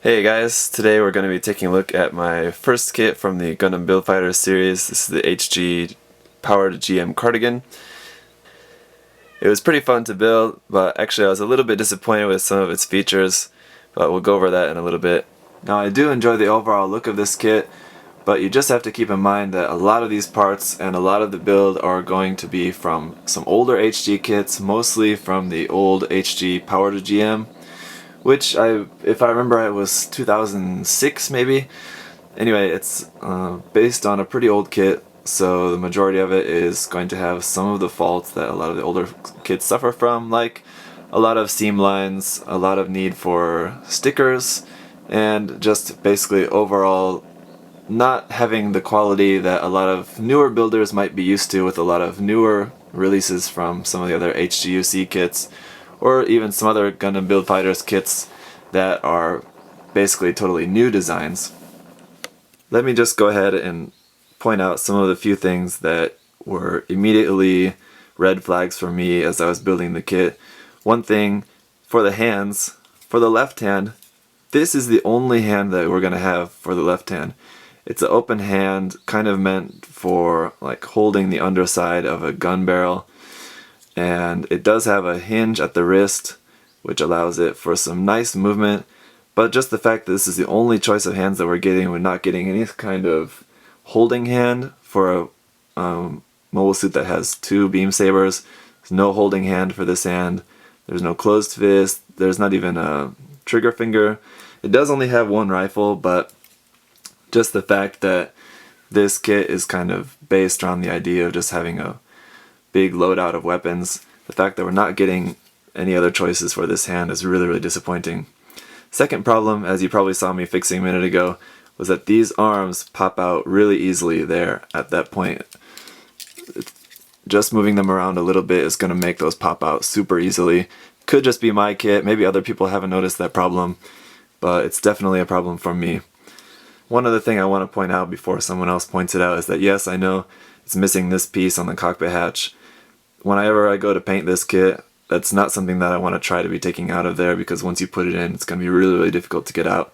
Hey guys, today we're going to be taking a look at my first kit from the Gundam Build Fighters series. This is the HG Powered GM Cardigan. It was pretty fun to build, but actually I was a little bit disappointed with some of its features, but we'll go over that in a little bit. Now I do enjoy the overall look of this kit, but you just have to keep in mind that a lot of these parts and a lot of the build are going to be from some older HG kits, mostly from the old HG Powered GM. Which, if I remember, it was 2006 maybe. Anyway, it's based on a pretty old kit, so the majority of it is going to have some of the faults that a lot of the older kits suffer from, like a lot of seam lines, a lot of need for stickers, and just basically overall not having the quality that a lot of newer builders might be used to with a lot of newer releases from some of the other HGUC kits, or even some other Gundam Build Fighters kits that are basically totally new designs. Let me just go ahead and point out some of the few things that were immediately red flags for me as I was building the kit. One thing, for the hands, for the left hand, this is the only hand that we're going to have for the left hand. It's an open hand, kind of meant for like holding the underside of a gun barrel. And it does have a hinge at the wrist, which allows it for some nice movement, but just the fact that this is the only choice of hands that we're getting, we're not getting any kind of holding hand for a mobile suit that has two beam sabers. There's no holding hand for this hand, there's no closed fist, there's not even a trigger finger. It does only have one rifle, but just the fact that this kit is kind of based around the idea of just having a big loadout of weapons, the fact that we're not getting any other choices for this hand is really disappointing. Second problem, as you probably saw me fixing a minute ago, was that these arms pop out really easily there at that point. Just moving them around a little bit is going to make those pop out super easily. Could just be my kit, maybe other people haven't noticed that problem, but it's definitely a problem for me. One other thing I want to point out before someone else points it out is that yes, I know it's missing this piece on the cockpit hatch. Whenever I go to paint this kit, that's not something that I want to try to be taking out of there, because once you put it in, it's going to be really difficult to get out.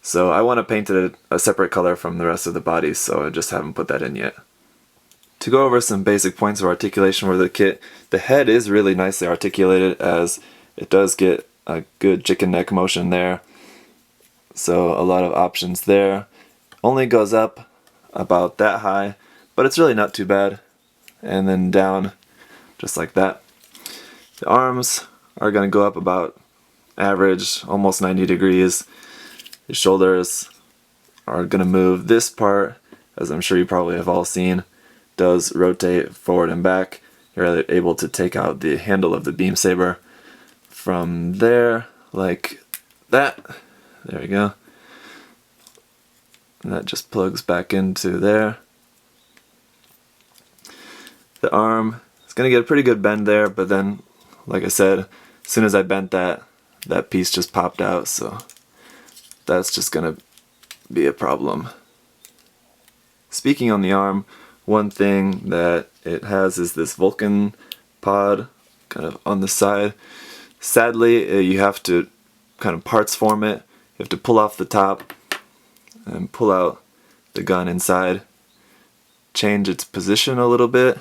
So I want to paint it a separate color from the rest of the body, so I just haven't put that in yet. To go over some basic points of articulation for the kit, the head is really nicely articulated, as it does get a good chicken neck motion there. So a lot of options there. Only goes up about that high, but it's really not too bad. And then down just like that. The arms are going to go up about average, almost 90 degrees. The shoulders are going to move. This part, as I'm sure you probably have all seen, does rotate forward and back. You're able to take out the handle of the beam saber from there, like that. There we go. And that just plugs back into there. The arm, it's going to get a pretty good bend there, but then, like I said, as soon as I bent that, that piece just popped out, so that's just going to be a problem. Speaking on the arm, one thing that it has is this Vulcan pod kind of on the side. Sadly, you have to kind of parts form it. You have to pull off the top and pull out the gun inside. Change its position a little bit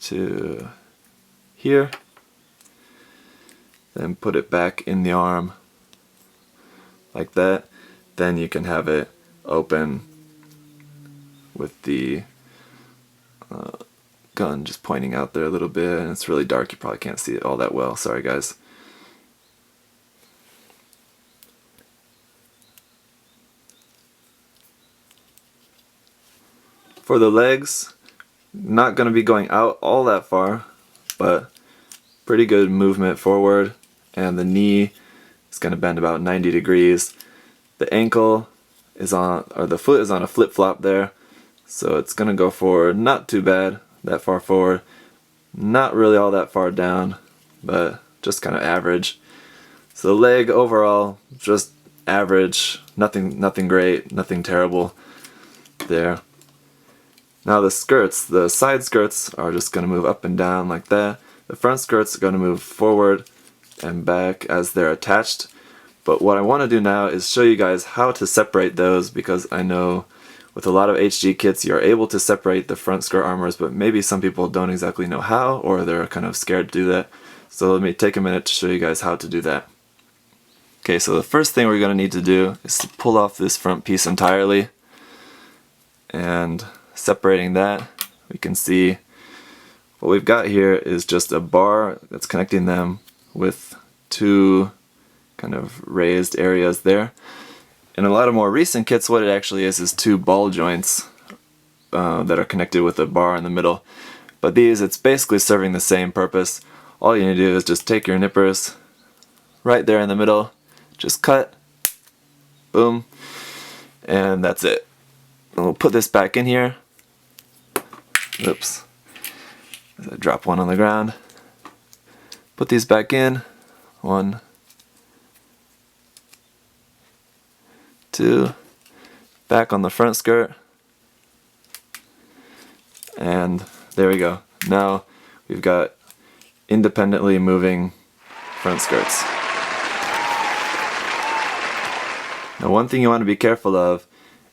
to here, then put it back in the arm like that. Then you can have it open with the gun just pointing out there a little bit, and it's really dark, you probably can't see it all that well, sorry guys. For the legs, not going to be going out all that far, but pretty good movement forward, and the knee is going to bend about 90 degrees. The ankle is on, or the foot is on a flip-flop there, so it's going to go forward, not too bad, that far forward, not really all that far down, but just kind of average. So the leg overall, just average, nothing great, nothing terrible there. Now the skirts, the side skirts are just going to move up and down like that. The front skirts are going to move forward and back as they're attached. But what I want to do now is show you guys how to separate those, because I know with a lot of HG kits you're able to separate the front skirt armors, but maybe some people don't exactly know how, or they're kind of scared to do that. So let me take a minute to show you guys how to do that. Okay, so the first thing we're going to need to do is to pull off this front piece entirely, and separating that, we can see what we've got here is just a bar that's connecting them with two kind of raised areas there. In a lot of more recent kits, what it actually is two ball joints that are connected with a bar in the middle. But these, it's basically serving the same purpose. All you need to do is just take your nippers right there in the middle, just cut, boom, and that's it. And we'll put this back in here. Oops. I drop one on the ground. Put these back in. 1, 2, back on the front skirt, and there we go. Now we've got independently moving front skirts. Now one thing you want to be careful of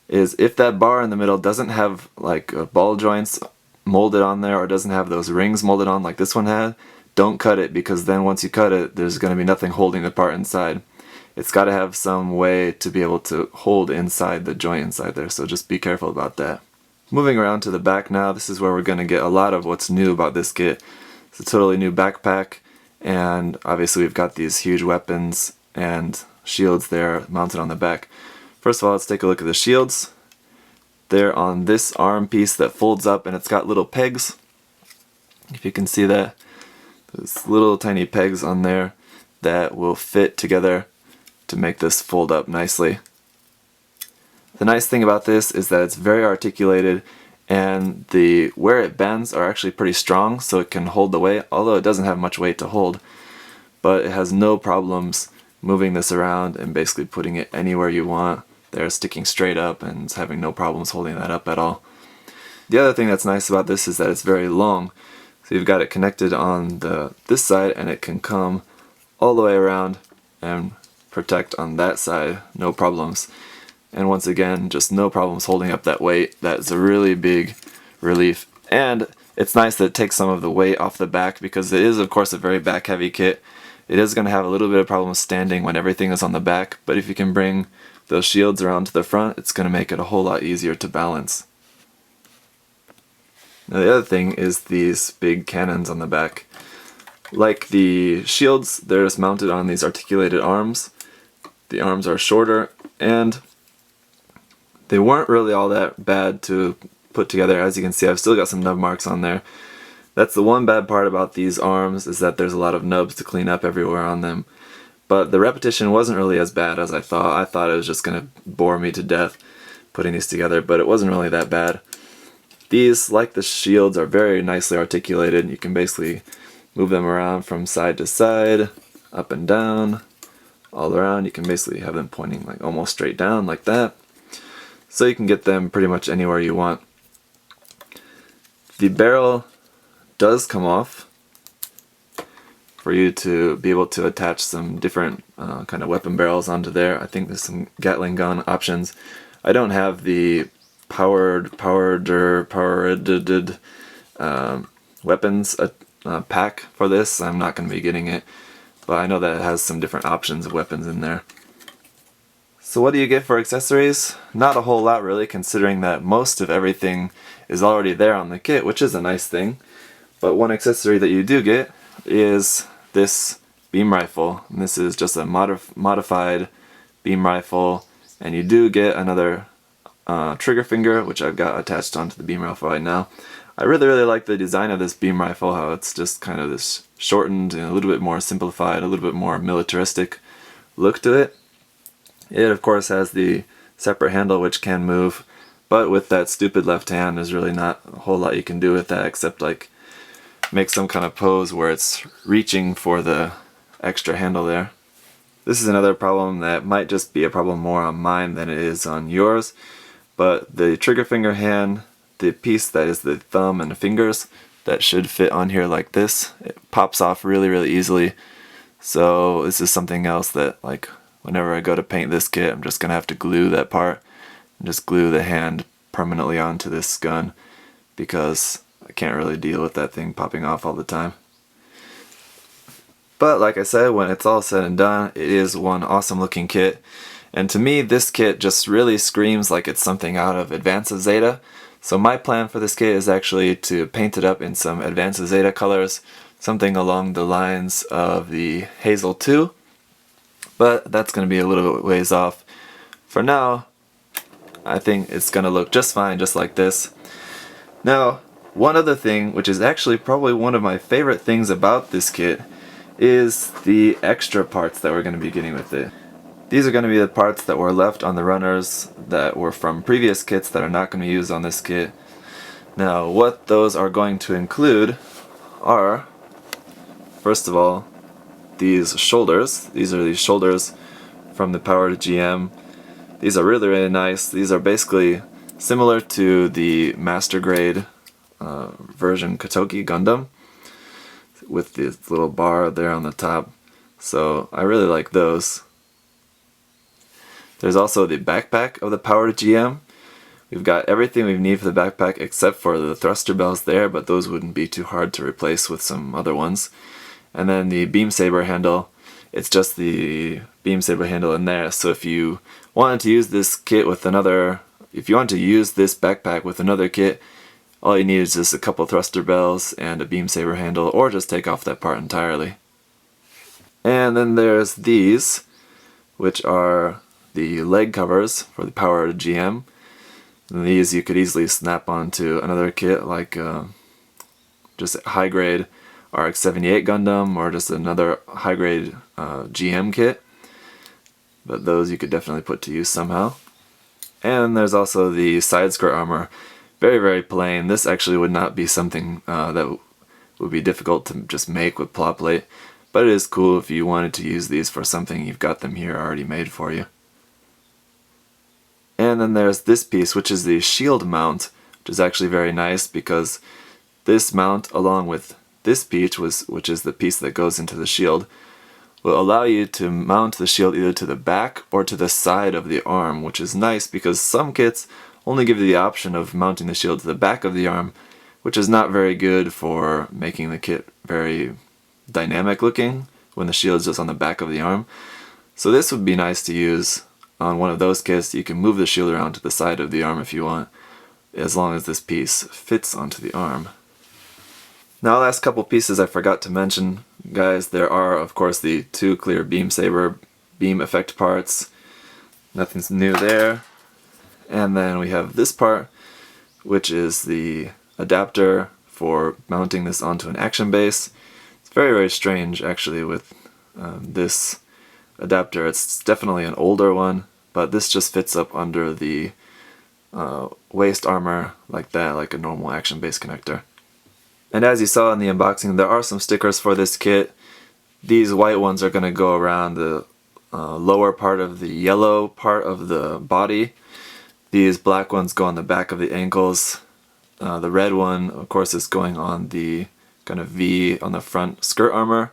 is if that bar in the middle doesn't have like ball joints molded on there, or doesn't have those rings molded on like this one had, don't cut it, because then once you cut it, there's going to be nothing holding the part inside. It's got to have some way to be able to hold inside the joint inside there, so just be careful about that. Moving around to the back now, this is where we're going to get a lot of what's new about this kit. It's a totally new backpack, and obviously we've got these huge weapons and shields there mounted on the back. First of all, let's take a look at the shields. They're on this arm piece that folds up, and it's got little pegs. If you can see that, there's little tiny pegs on there that will fit together to make this fold up nicely. The nice thing about this is that it's very articulated, and where it bends are actually pretty strong, so it can hold the weight, although it doesn't have much weight to hold. But it has no problems moving this around and basically putting it anywhere you want. They're sticking straight up and it's having no problems holding that up at all. The other thing that's nice about this is that it's very long. So you've got it connected on this side, and it can come all the way around and protect on that side, no problems. And once again, just no problems holding up that weight. That's a really big relief. And it's nice that it takes some of the weight off the back, because it is of course a very back heavy kit. It is going to have a little bit of problems standing when everything is on the back, but if you can bring those shields around to the front, it's going to make it a whole lot easier to balance. Now the other thing is these big cannons on the back. Like the shields, they're just mounted on these articulated arms. The arms are shorter, and they weren't really all that bad to put together. As you can see, I've still got some nub marks on there. That's the one bad part about these arms, is that there's a lot of nubs to clean up everywhere on them. But the repetition wasn't really as bad as I thought. I thought it was just going to bore me to death putting these together, but it wasn't really that bad. These, like the shields, are very nicely articulated. You can basically move them around from side to side, up and down, all around. You can basically have them pointing like almost straight down like that. So you can get them pretty much anywhere you want. The barrel does come off for you to be able to attach some different kind of weapon barrels onto there. I think there's some Gatling gun options. I don't have the powered weapons pack for this. I'm not going to be getting it, but I know that it has some different options of weapons in there. So what do you get for accessories? Not a whole lot really, considering that most of everything is already there on the kit, which is a nice thing. But one accessory that you do get is this beam rifle. And this is just a modified beam rifle, and you do get another trigger finger, which I've got attached onto the beam rifle right now. I really like the design of this beam rifle, how it's just kind of this shortened and a little bit more simplified, a little bit more militaristic look to it. It of course has the separate handle which can move, but with that stupid left hand there's really not a whole lot you can do with that except like make some kind of pose where it's reaching for the extra handle there. This is another problem that might just be a problem more on mine than it is on yours, but the trigger finger hand, the piece that is the thumb and the fingers, that should fit on here like this. It pops off really easily, so this is something else that like whenever I go to paint this kit, I'm just going to have to glue that part and just glue the hand permanently onto this gun because I can't really deal with that thing popping off all the time. But like I said, when it's all said and done, it is one awesome looking kit. And to me, this kit just really screams like it's something out of Advance of Zeta. So my plan for this kit is actually to paint it up in some Advance of Zeta colors, something along the lines of the Hazel 2. But that's going to be a little bit ways off. For now, I think it's going to look just fine, just like this. Now, one other thing, which is actually probably one of my favorite things about this kit, is the extra parts that we're going to be getting with it. These are going to be the parts that were left on the runners that were from previous kits that are not going to be used on this kit. Now, what those are going to include are, first of all, these shoulders. These are the shoulders from the Powered GM. These are really, really nice. These are basically similar to the Master Grade version Kotoki Gundam, with this little bar there on the top. So I really like those. There's also the backpack of the Powered GM. We've got everything we need for the backpack except for the thruster bells there, but those wouldn't be too hard to replace with some other ones. And then the beam saber handle, it's just the beam saber handle in there. So if you wanted to use this kit with another, if you want to use this backpack with another kit, all you need is just a couple thruster bells and a beam saber handle, or just take off that part entirely. And then there's these, which are the leg covers for the Powered GM. And these you could easily snap onto another kit, like just a high-grade RX-78 Gundam, or just another high-grade GM kit. But those you could definitely put to use somehow. And there's also the side skirt armor. Very, very plain. This actually would not be something that would be difficult to just make with plot plate, but it is cool if you wanted to use these for something. You've got them here already made for you. And then there's this piece, which is the shield mount, which is actually very nice because this mount, along with this piece, which is the piece that goes into the shield, will allow you to mount the shield either to the back or to the side of the arm, which is nice because some kits only give you the option of mounting the shield to the back of the arm, which is not very good for making the kit very dynamic looking when the shield is just on the back of the arm. So this would be nice to use on one of those kits. You can move the shield around to the side of the arm if you want, as long as this piece fits onto the arm. Now, last couple pieces I forgot to mention, guys. There are, of course, the two clear beam saber beam effect parts. Nothing's new there. And then we have this part, which is the adapter for mounting this onto an action base. It's very, very strange, actually, with this adapter. It's definitely an older one, but this just fits up under the waist armor like that, like a normal action base connector. And as you saw in the unboxing, there are some stickers for this kit. These white ones are going to go around the lower part of the yellow part of the body. These black ones go on the back of the ankles. The red one, of course, is going on the kind of V on the front skirt armor.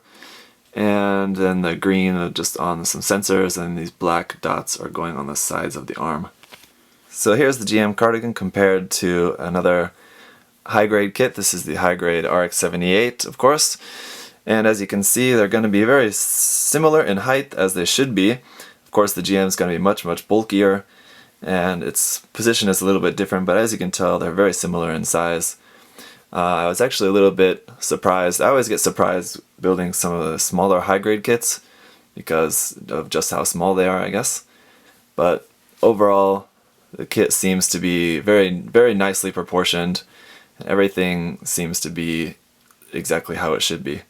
And then the green are just on some sensors, and these black dots are going on the sides of the arm. So here's the GM Cardigan compared to another high-grade kit. This is the high-grade RX-78, of course. And as you can see, they're going to be very similar in height, as they should be. Of course, the GM is going to be much, much bulkier, and its position is a little bit different, but as you can tell, they're very similar in size. I was actually a little bit surprised. I always get surprised building some of the smaller high-grade kits because of just how small they are, I guess. But overall, the kit seems to be very, very nicely proportioned. Everything seems to be exactly how it should be.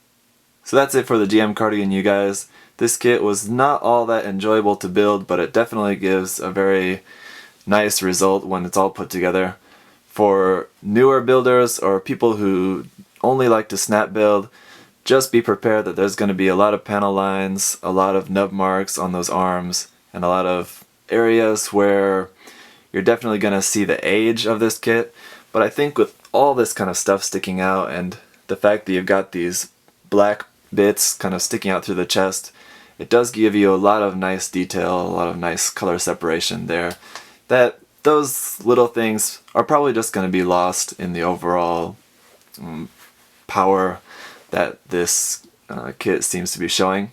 So that's it for the GM Cardigan, you guys. This kit was not all that enjoyable to build, but it definitely gives a very nice result when it's all put together. For newer builders or people who only like to snap build, just be prepared that there's going to be a lot of panel lines, a lot of nub marks on those arms, and a lot of areas where you're definitely going to see the age of this kit. But I think with all this kind of stuff sticking out and the fact that you've got these black bits kind of sticking out through the chest, it does give you a lot of nice detail, a lot of nice color separation there, that those little things are probably just going to be lost in the overall power that this kit seems to be showing.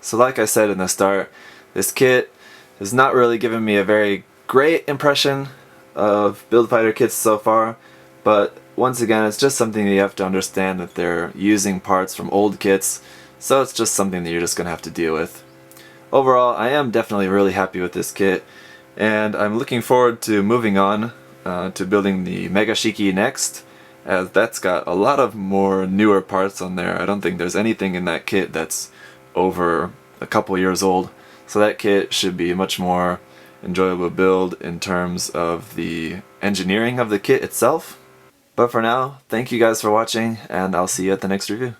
So like I said in the start, this kit has not really given me a very great impression of Build Fighter kits so far, but once again, it's just something that you have to understand, that they're using parts from old kits, so it's just something that you're just going to have to deal with. Overall, I am definitely really happy with this kit, and I'm looking forward to moving on to building the Mega Shiki next, as that's got a lot of more newer parts on there. I don't think there's anything in that kit that's over a couple years old, so that kit should be a much more enjoyable build in terms of the engineering of the kit itself. But for now, thank you guys for watching, and I'll see you at the next review.